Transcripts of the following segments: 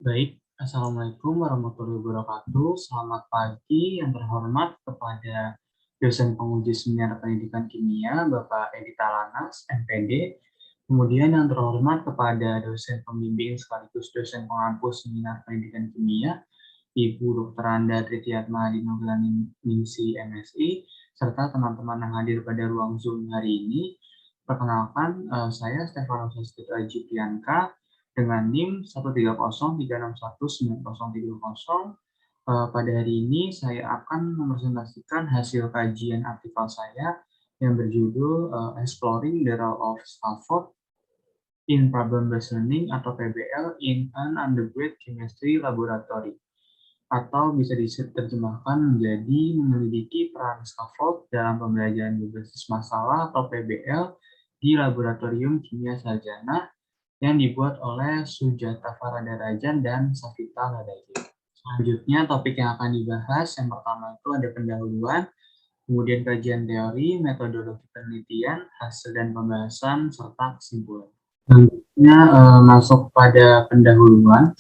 Baik, Assalamualaikum warahmatullahi wabarakatuh. Selamat pagi yang terhormat kepada dosen penguji seminar pendidikan kimia, Bapak Edi Talanas, MPD. Kemudian yang terhormat kepada dosen pembimbing sekaligus dosen pengampu seminar pendidikan kimia, Ibu Dr. Anda Tritiatma Dinoglan Ningsi MSI, serta teman-teman yang hadir pada ruang Zoom hari ini. Perkenalkan, saya Stefanus Sastito Aji Priyanka dengan NIM 130361930. Pada hari ini saya akan mempresentasikan hasil kajian artikel saya yang berjudul Exploring the Role of Scaffold in Problem-Based Learning atau PBL in an Undergrad Chemistry Laboratory, atau bisa diterjemahkan menjadi menyelidiki peran scaffold dalam pembelajaran berbasis masalah atau PBL di Laboratorium Kimia Sarjana yang dibuat oleh Sujata Faradarajan dan Safita Ladaji. Selanjutnya topik yang akan dibahas yang pertama itu ada pendahuluan, kemudian kajian teori, metodologi penelitian, hasil dan pembahasan, serta kesimpulan. Selanjutnya masuk pada pendahuluan.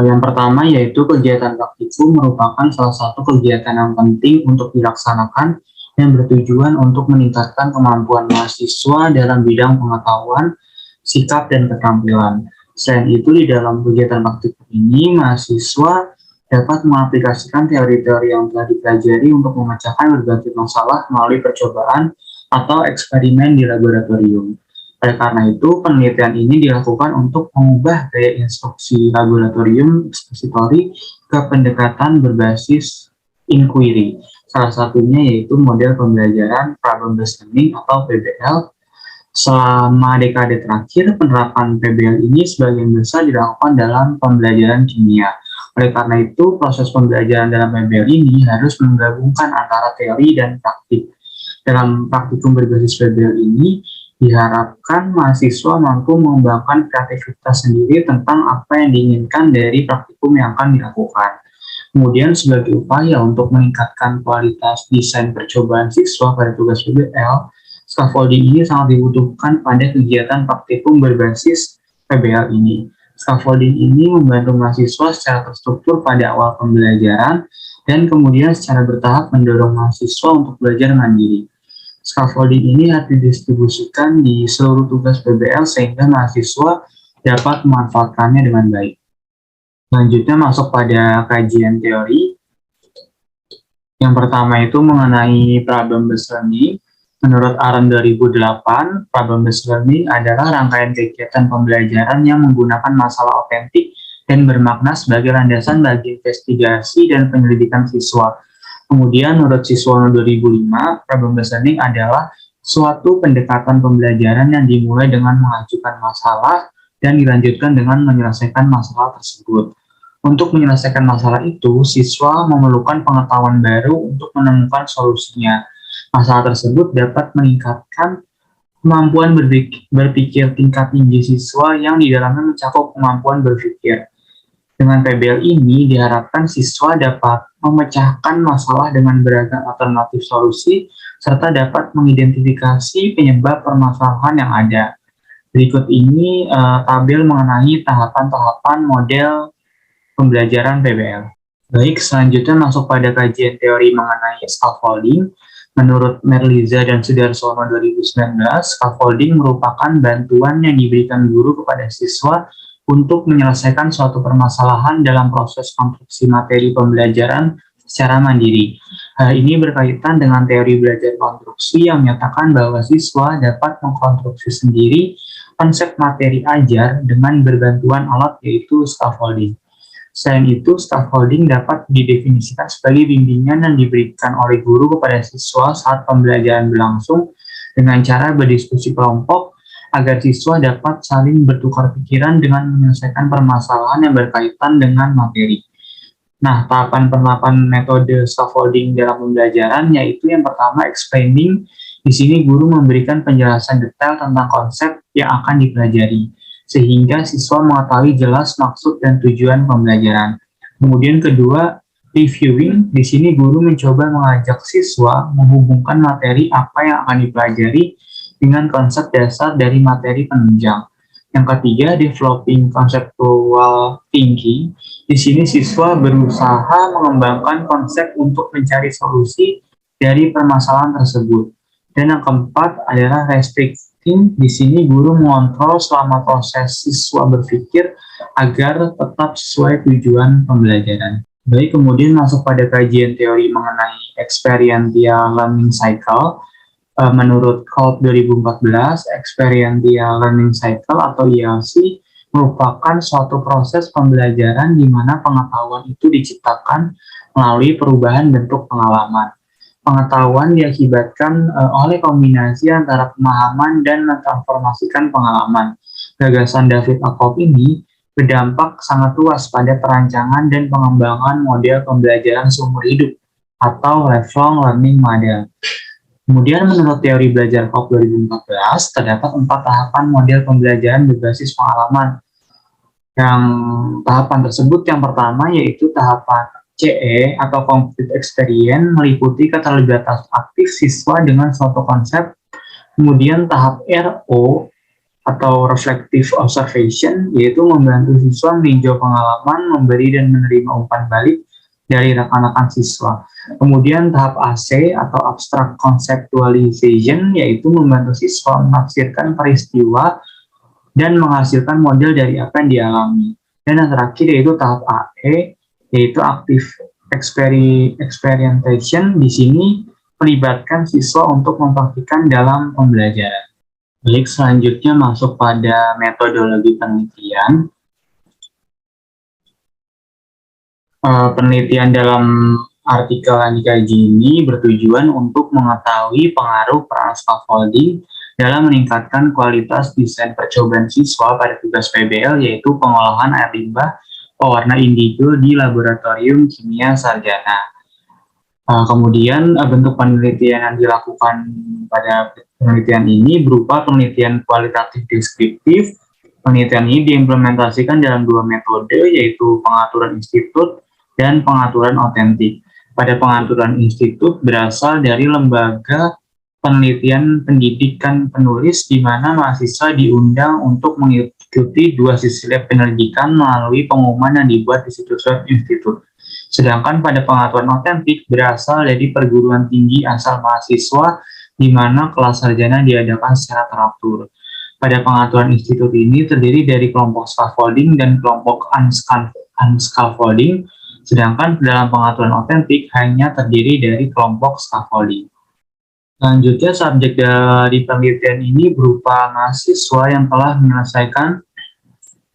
Yang pertama yaitu kegiatan praktikum merupakan salah satu kegiatan yang penting untuk dilaksanakan yang bertujuan untuk meningkatkan kemampuan mahasiswa dalam bidang pengetahuan, sikap, dan keterampilan. Selain itu, di dalam kegiatan praktikum ini, mahasiswa dapat mengaplikasikan teori-teori yang telah dipelajari untuk memecahkan berbagai masalah melalui percobaan atau eksperimen di laboratorium. Oleh karena itu, penelitian ini dilakukan untuk mengubah gaya instruksi laboratorium expository ke pendekatan berbasis inquiry. Salah satunya yaitu model pembelajaran problem-based learning atau PBL. Selama dekade terakhir, penerapan PBL ini sebagian besar dilakukan dalam pembelajaran kimia. Oleh karena itu, proses pembelajaran dalam PBL ini harus menggabungkan antara teori dan praktik. Dalam praktikum berbasis PBL ini, diharapkan mahasiswa mampu mengembangkan kreativitas sendiri tentang apa yang diinginkan dari praktikum yang akan dilakukan. Kemudian sebagai upaya untuk meningkatkan kualitas desain percobaan siswa pada tugas PBL, scaffolding ini sangat dibutuhkan pada kegiatan praktikum berbasis PBL ini. Scaffolding ini membantu mahasiswa secara terstruktur pada awal pembelajaran dan kemudian secara bertahap mendorong mahasiswa untuk belajar mandiri. Scaffolding ini harus didistribusikan di seluruh tugas PBL sehingga mahasiswa dapat memanfaatkannya dengan baik. Selanjutnya masuk pada kajian teori. Yang pertama itu mengenai problem-based learning. Menurut Aron 2008, problem-based learning adalah rangkaian kegiatan pembelajaran yang menggunakan masalah otentik dan bermakna sebagai landasan bagi investigasi dan penyelidikan siswa. Kemudian menurut Siswono 2005, problem-based learning adalah suatu pendekatan pembelajaran yang dimulai dengan mengajukan masalah dan dilanjutkan dengan menyelesaikan masalah tersebut. Untuk menyelesaikan masalah itu, siswa memerlukan pengetahuan baru untuk menemukan solusinya. Masalah tersebut dapat meningkatkan kemampuan berpikir tingkat tinggi siswa yang di dalamnya mencakup kemampuan berpikir. Dengan PBL ini diharapkan siswa dapat memecahkan masalah dengan beragam alternatif solusi serta dapat mengidentifikasi penyebab permasalahan yang ada. Berikut ini tabel mengenai tahapan-tahapan model pembelajaran PBL. Baik, selanjutnya masuk pada kajian teori mengenai scaffolding. Menurut Merliza dan Sudarsono 2019, scaffolding merupakan bantuan yang diberikan guru kepada siswa untuk menyelesaikan suatu permasalahan dalam proses konstruksi materi pembelajaran secara mandiri. Hal ini berkaitan dengan teori belajar konstruksi yang menyatakan bahwa siswa dapat mengkonstruksi sendiri konsep materi ajar dengan berbantuan alat yaitu scaffolding. Selain itu, scaffolding dapat didefinisikan sebagai bimbingan yang diberikan oleh guru kepada siswa saat pembelajaran berlangsung dengan cara berdiskusi kelompok agar siswa dapat saling bertukar pikiran dengan menyelesaikan permasalahan yang berkaitan dengan materi. Nah, tahapan penerapan metode scaffolding dalam pembelajaran yaitu yang pertama explaining. Di sini guru memberikan penjelasan detail tentang konsep yang akan dipelajari, sehingga siswa mengetahui jelas maksud dan tujuan pembelajaran. Kemudian kedua, reviewing. Di sini guru mencoba mengajak siswa menghubungkan materi apa yang akan dipelajari dengan konsep dasar dari materi penunjang. Yang ketiga, developing conceptual thinking. Di sini siswa berusaha mengembangkan konsep untuk mencari solusi dari permasalahan tersebut. Dan yang keempat adalah restricting. Di sini guru mengontrol selama proses siswa berpikir agar tetap sesuai tujuan pembelajaran. Baik, kemudian masuk pada kajian teori mengenai experiential learning cycle. Menurut Kolb 2014, experiential learning cycle atau ELC merupakan suatu proses pembelajaran di mana pengetahuan itu diciptakan melalui perubahan bentuk pengalaman. Pengetahuan diakibatkan oleh kombinasi antara pemahaman dan mentransformasikan pengalaman. Gagasan David Alcock ini berdampak sangat luas pada perancangan dan pengembangan model pembelajaran seumur hidup atau lifelong learning model. Kemudian menurut teori belajar Kolb 2014, terdapat 4 tahapan model pembelajaran berbasis pengalaman. Yang tahapan tersebut yang pertama yaitu tahapan CE atau Complete Experience, meliputi keterlibatan aktif siswa dengan suatu konsep. Kemudian tahap RO atau Reflective Observation, yaitu membantu siswa meninjau pengalaman, memberi dan menerima umpan balik dari rekan-rekan siswa. Kemudian tahap AC atau Abstract Conceptualization, yaitu membantu siswa menafsirkan peristiwa dan menghasilkan model dari apa yang dialami. Dan yang terakhir yaitu tahap AE, yaitu Active Experimentation. Di sini melibatkan siswa untuk mempraktikkan dalam pembelajaran. Baik, selanjutnya masuk pada metodologi penelitian. Penelitian dalam artikel yang dikaji ini bertujuan untuk mengetahui pengaruh peran scaffolding dalam meningkatkan kualitas desain percobaan siswa pada tugas PBL, yaitu pengolahan air limbah pewarna indigo di laboratorium kimia sarjana. Kemudian bentuk penelitian yang dilakukan pada penelitian ini berupa penelitian kualitatif deskriptif. Penelitian ini diimplementasikan dalam 2 metode, yaitu pengaturan institut dan pengaturan otentik. Pada pengaturan institut berasal dari lembaga penelitian pendidikan penulis, di mana mahasiswa diundang untuk mengikuti 2 sesi lab penyelidikan melalui pengumuman yang dibuat di situs web institut. Sedangkan pada pengaturan otentik berasal dari perguruan tinggi asal mahasiswa, di mana kelas sarjana diadakan secara teratur. Pada pengaturan institut ini terdiri dari kelompok scaffolding dan kelompok unscaffolding, sedangkan dalam pengaturan otentik hanya terdiri dari kelompok scaffolding. Selanjutnya, subjek dari penelitian ini berupa mahasiswa yang telah menyelesaikan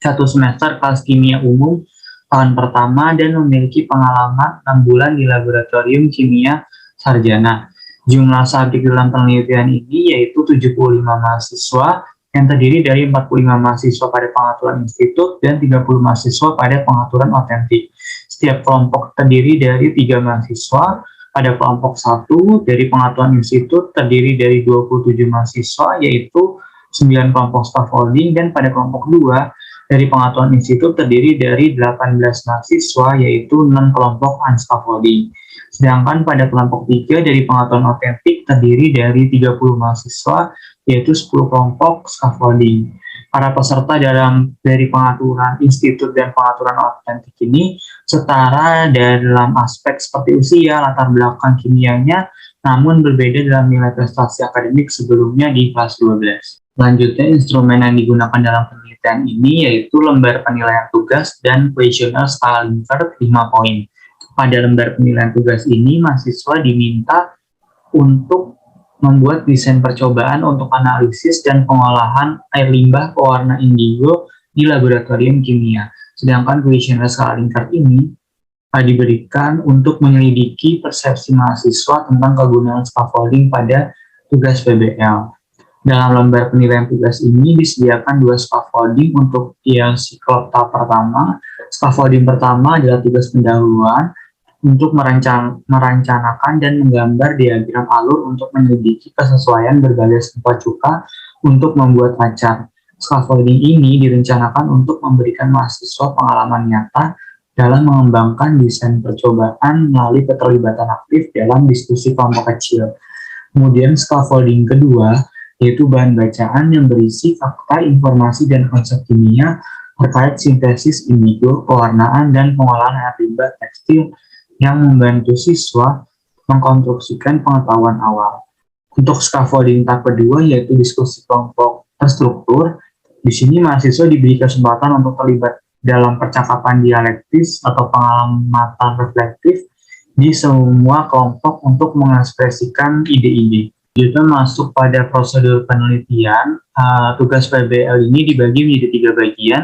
1 semester kelas kimia umum tahun pertama dan memiliki pengalaman 6 bulan di laboratorium kimia sarjana. Jumlah subjek dalam penelitian ini yaitu 75 mahasiswa yang terdiri dari 45 mahasiswa pada pengaturan institut dan 30 mahasiswa pada pengaturan otentik. Setiap kelompok terdiri dari 3 mahasiswa. Pada kelompok 1 dari pengaturan institut terdiri dari 27 mahasiswa, yaitu 9 kelompok scaffolding, dan pada kelompok 2 dari pengaturan institut terdiri dari 18 mahasiswa, yaitu 6 kelompok unscaffolding. Sedangkan pada kelompok 3 dari pengaturan otentik terdiri dari 30 mahasiswa, yaitu 10 kelompok scaffolding. Para peserta dari pengaturan institut dan pengaturan otentik ini setara dalam aspek seperti usia, latar belakang kimianya, namun berbeda dalam nilai prestasi akademik sebelumnya di kelas 12. Selanjutnya, instrumen yang digunakan dalam penelitian ini yaitu lembar penilaian tugas dan kuesioner skala Likert 5 poin. Pada lembar penilaian tugas ini, mahasiswa diminta untuk membuat desain percobaan untuk analisis dan pengolahan air limbah pewarna indigo di laboratorium kimia. Sedangkan kuesioner skala Likert ini diberikan untuk menyelidiki persepsi mahasiswa tentang kegunaan scaffolding pada tugas PBL. Dalam lembar penilaian tugas ini disediakan 2 scaffolding untuk ELC Kolb tahap pertama. Scaffolding pertama adalah tugas pendahuluan untuk merencanakan dan menggambar diagram alur untuk menyelidiki kesesuaian berbagai sampel cuka untuk membuat acar. Scaffolding ini direncanakan untuk memberikan mahasiswa pengalaman nyata dalam mengembangkan desain percobaan melalui keterlibatan aktif dalam diskusi kelompok kecil. Kemudian scaffolding kedua yaitu bahan bacaan yang berisi fakta, informasi, dan konsep kimia terkait sintesis indigo, pewarnaan, dan pengolahan air limbah tekstil yang membantu siswa mengkonstruksikan pengetahuan awal. Untuk scaffolding tahap kedua, yaitu diskusi kelompok terstruktur, di sini mahasiswa diberi kesempatan untuk terlibat dalam percakapan dialektis atau pengamatan reflektif di semua kelompok untuk mengekspresikan ide-ide. Kita masuk pada prosedur penelitian. Tugas PBL ini dibagi menjadi 3 bagian,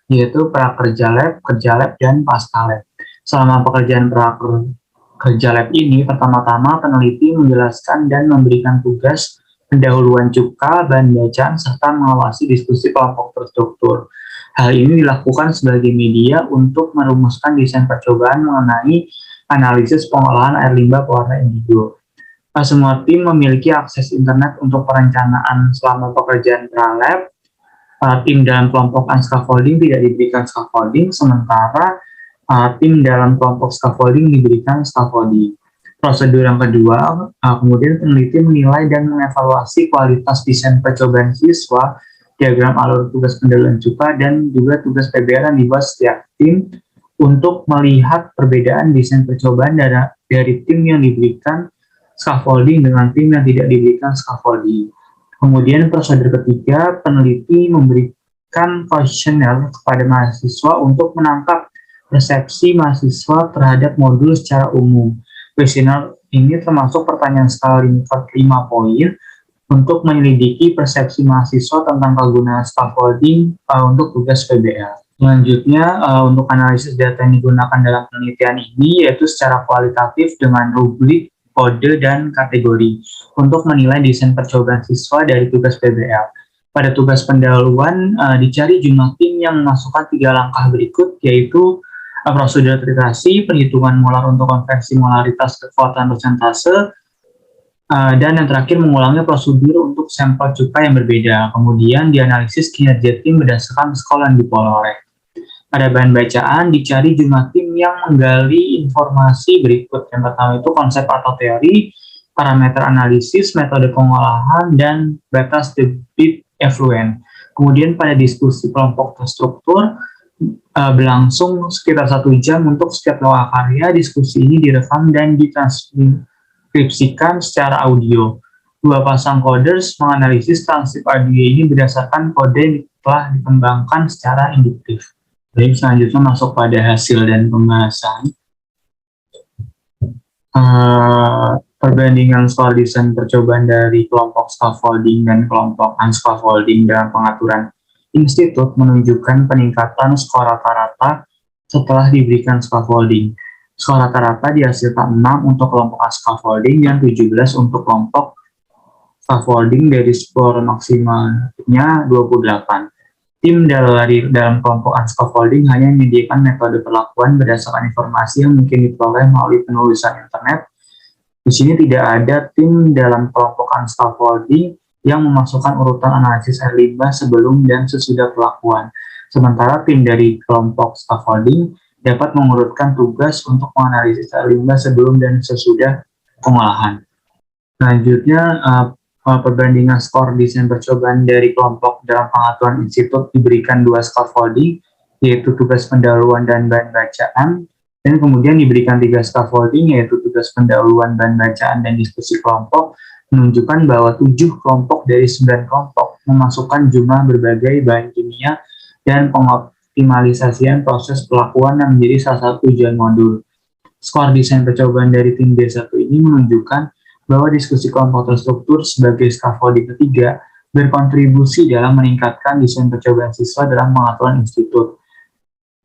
yaitu prakerja lab, kerja lab, dan pasca lab. Selama pekerjaan prakerja lab ini, pertama-tama peneliti menjelaskan dan memberikan tugas pendahuluan cuka, bahan bacaan, serta mengawasi diskusi kelompok terstruktur. Hal ini dilakukan sebagai media untuk merumuskan desain percobaan mengenai analisis pengolahan air limbah pewarna indigo. Semua tim memiliki akses internet untuk perencanaan selama pekerjaan pra-lab. Tim dalam kelompok unscaffolding tidak diberikan scaffolding, sementara tim dalam kelompok scaffolding diberikan scaffolding. Prosedur yang kedua, kemudian peneliti menilai dan mengevaluasi kualitas desain percobaan siswa, diagram alur tugas pendahuluan cuka, dan juga tugas PBL yang dibuat setiap tim untuk melihat perbedaan desain percobaan dari tim yang diberikan scaffolding dengan tim yang tidak diberikan scaffolding. Kemudian prosedur ketiga, peneliti memberikan kuesioner kepada mahasiswa untuk menangkap persepsi mahasiswa terhadap modul secara umum. Kuesioner ini termasuk pertanyaan skala Likert 5 poin untuk menyelidiki persepsi mahasiswa tentang kegunaan scaffolding untuk tugas PBL. Selanjutnya, untuk analisis data yang digunakan dalam penelitian ini yaitu secara kualitatif dengan rubrik, kode, dan kategori untuk menilai desain percobaan siswa dari tugas PBL. Pada tugas pendahuluan, dicari jumlah tim yang memasukkan 3 langkah berikut, yaitu prosedur titrasi, perhitungan molar untuk konversi molaritas ke kekuatan persentase, dan yang terakhir mengulangi prosedur untuk sampel cuka yang berbeda. Kemudian dianalisis kinerja tim berdasarkan skor yang diperoleh. Pada bahan bacaan dicari jumlah tim yang menggali informasi berikut. Yang pertama itu konsep atau teori, parameter analisis, metode pengolahan, dan batas debit effluent. Kemudian pada diskusi kelompok terstruktur berlangsung sekitar 1 jam untuk setiap loka karya. Diskusi ini direkam dan ditranskripsikan secara audio. 2 pasang coders menganalisis transkrip audio ini berdasarkan kode yang telah dikembangkan secara induktif. Baik, selanjutnya masuk pada hasil dan pembahasan. Perbandingan skor desain percobaan dari kelompok scaffolding dan kelompok unscaffolding dalam pengaturan institut menunjukkan peningkatan skor rata-rata setelah diberikan scaffolding. Skor rata-rata dihasilkan 6 untuk kelompok unscaffolding dan 17 untuk kelompok scaffolding dari skor maksimalnya 28. Tim dalam kelompok unscaffolding hanya menyediakan metode perlakuan berdasarkan informasi yang mungkin diperoleh melalui penulisan internet. Di sini tidak ada tim dalam kelompok unscaffolding yang memasukkan urutan analisis air limbah sebelum dan sesudah pelakuan. Sementara tim dari kelompok scaffolding dapat mengurutkan tugas untuk menganalisis air limbah sebelum dan sesudah pengolahan. Selanjutnya, perbandingan skor desain percobaan dari kelompok dalam pengaturan institut diberikan 2 scaffolding, yaitu tugas pendahuluan dan bahan bacaan, dan kemudian diberikan 3 scaffolding, yaitu tugas pendahuluan, bahan bacaan, dan diskusi kelompok, menunjukkan bahwa 7 kelompok dari 9 kelompok memasukkan jumlah berbagai bahan kimia dan pengoptimalisasian proses pelakuan yang menjadi salah satu tujuan modul. Skor desain percobaan dari tim D1 ini menunjukkan bahwa diskusi kelompok terstruktur sebagai scaffolding ketiga berkontribusi dalam meningkatkan desain percobaan siswa dalam pengaturan institut.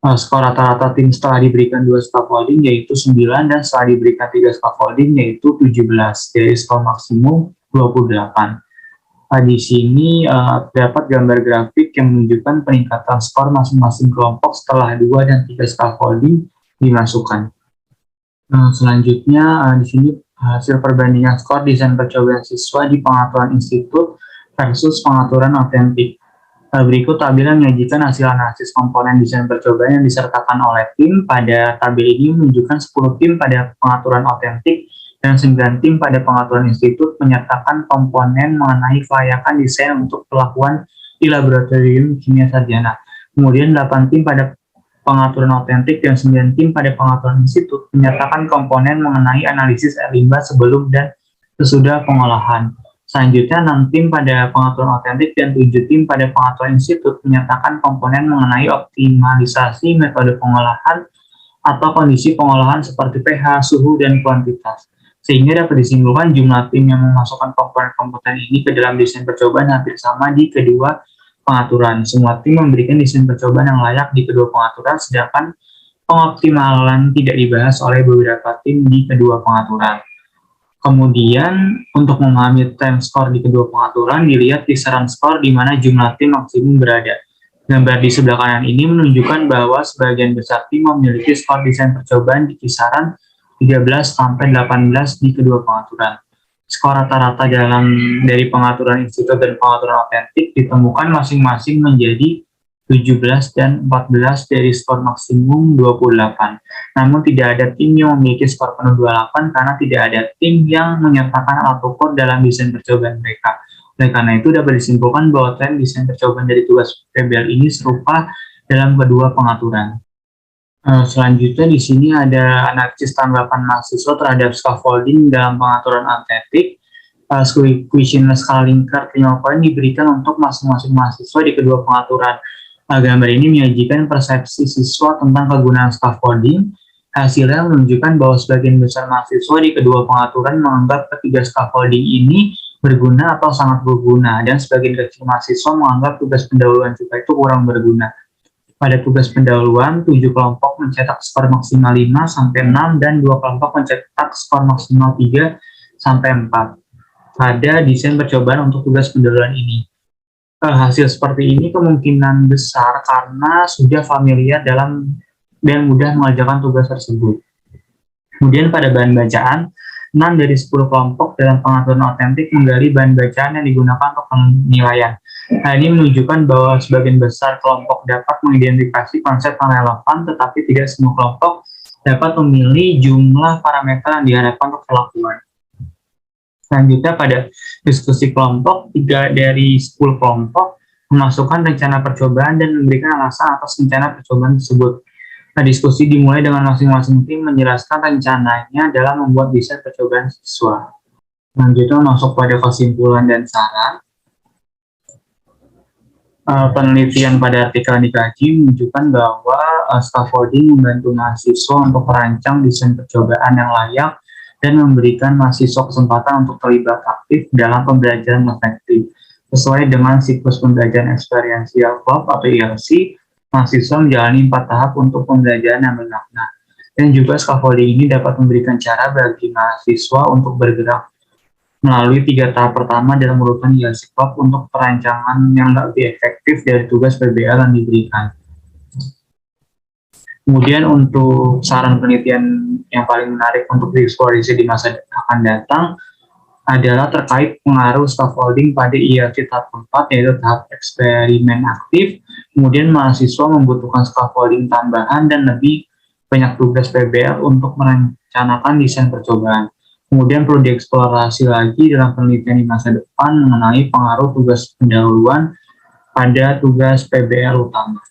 Skor rata-rata tim setelah diberikan 2 scaffolding yaitu 9 dan setelah diberikan 3 scaffolding yaitu 17 dari skor maksimum 28. Di sini terdapat gambar grafik yang menunjukkan peningkatan skor masing-masing kelompok setelah 2 dan 3 scaffolding dimasukkan. Selanjutnya di sini hasil perbandingan skor desain percobaan siswa di pengaturan institut versus pengaturan autentik. Berikut tabel yang menyajikan hasil analisis komponen desain percobaan yang disertakan oleh tim. Pada tabel ini menunjukkan 10 tim pada pengaturan autentik dan 9 tim pada pengaturan institut menyertakan komponen mengenai kelayakan desain untuk perlakuan di laboratorium kimia sarjana. Kemudian 8 tim pada pengaturan autentik dan 9 tim pada pengaturan institut menyertakan komponen mengenai analisis air limbah sebelum dan sesudah pengolahan. Selanjutnya 6 tim pada pengaturan autentik dan 7 tim pada pengaturan institut menyertakan komponen mengenai optimalisasi metode pengolahan atau kondisi pengolahan seperti pH, suhu, dan kuantitas. Sehingga dapat disimpulkan jumlah tim yang memasukkan komponen-komponen ini ke dalam desain percobaan hampir sama di kedua pengaturan. Semua tim memberikan desain percobaan yang layak di kedua pengaturan, sedangkan pengoptimalan tidak dibahas oleh beberapa tim di kedua pengaturan. Kemudian, untuk memahami time score di kedua pengaturan, dilihat kisaran skor di mana jumlah tim maksimum berada. Gambar di sebelah kanan ini menunjukkan bahwa sebagian besar tim memiliki skor desain percobaan di kisaran 13-18 di kedua pengaturan. Skor rata-rata dari pengaturan institut dan pengaturan autentik ditemukan masing-masing menjadi 17 dan 14 dari skor maksimum 28. Namun tidak ada tim yang memiliki skor penuh 28 karena tidak ada tim yang menyertakan alat ukur dalam desain percobaan mereka. Oleh karena itu dapat disimpulkan bahwa tren desain percobaan dari tugas PBL ini serupa dalam kedua pengaturan. Selanjutnya di sini ada analisis tanggapan mahasiswa terhadap scaffolding dalam pengaturan autentik. Questionnaire skala Likert 5 poin diberikan untuk masing-masing mahasiswa di kedua pengaturan. Gambar ini menyajikan persepsi siswa tentang kegunaan scaffolding. Hasilnya menunjukkan bahwa sebagian besar mahasiswa di kedua pengaturan menganggap ketiga scaffolding ini berguna atau sangat berguna, dan sebagian kecil mahasiswa menganggap tugas pendahuluan juga itu kurang berguna. Pada tugas pendahuluan, 7 kelompok mencetak skor maksimal 5-6 dan 2 kelompok mencetak skor maksimal 3-4 pada desain percobaan untuk tugas pendahuluan ini. Hasil seperti ini kemungkinan besar karena sudah familiar dalam dan mudah mengerjakan tugas tersebut. Kemudian pada bahan bacaan, 6 dari 10 kelompok dalam pengaturan autentik menggali bahan bacaan yang digunakan untuk penilaian. Hal ini menunjukkan bahwa sebagian besar kelompok dapat mengidentifikasi konsep yang relevan, tetapi tidak semua kelompok dapat memilih jumlah parameter yang diharapkan untuk perlakuan. Selanjutnya pada diskusi kelompok, 3 dari 10 kelompok memasukkan rencana percobaan dan memberikan alasan atas rencana percobaan tersebut. Diskusi dimulai dengan masing-masing tim menjelaskan rencananya dalam membuat desain percobaan siswa. Selanjutnya masuk pada kesimpulan dan saran. Penelitian pada artikel yang dikaji menunjukkan bahwa scaffolding membantu mahasiswa untuk merancang desain percobaan yang layak dan memberikan mahasiswa kesempatan untuk terlibat aktif dalam pembelajaran efektif. Sesuai dengan siklus pembelajaran experiential club atau ILC, mahasiswa menjalani 4 tahap untuk pembelajaran yang bermakna. Dan juga scaffolding ini dapat memberikan cara bagi mahasiswa untuk bergerak melalui 3 tahap pertama dalam urutan ILC Club untuk perancangan yang lebih efektif dari tugas PBL yang diberikan. Kemudian untuk saran penelitian yang paling menarik untuk dieksplorasi di masa akan datang adalah terkait pengaruh scaffolding pada ILC tahap keempat, yaitu tahap eksperimen aktif. Kemudian mahasiswa membutuhkan scaffolding tambahan dan lebih banyak tugas PBL untuk merencanakan desain percobaan. Kemudian perlu dieksplorasi lagi dalam penelitian di masa depan mengenai pengaruh tugas pendahuluan pada tugas PBL utama.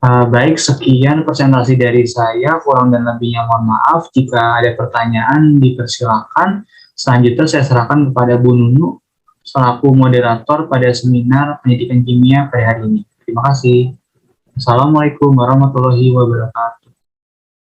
Baik, sekian presentasi dari saya, kurang dan lebihnya mohon maaf. Jika ada pertanyaan dipersilakan. Selanjutnya saya serahkan kepada Bu Nunu selaku moderator pada seminar pendidikan kimia pada hari ini. Terima kasih. Assalamualaikum warahmatullahi wabarakatuh.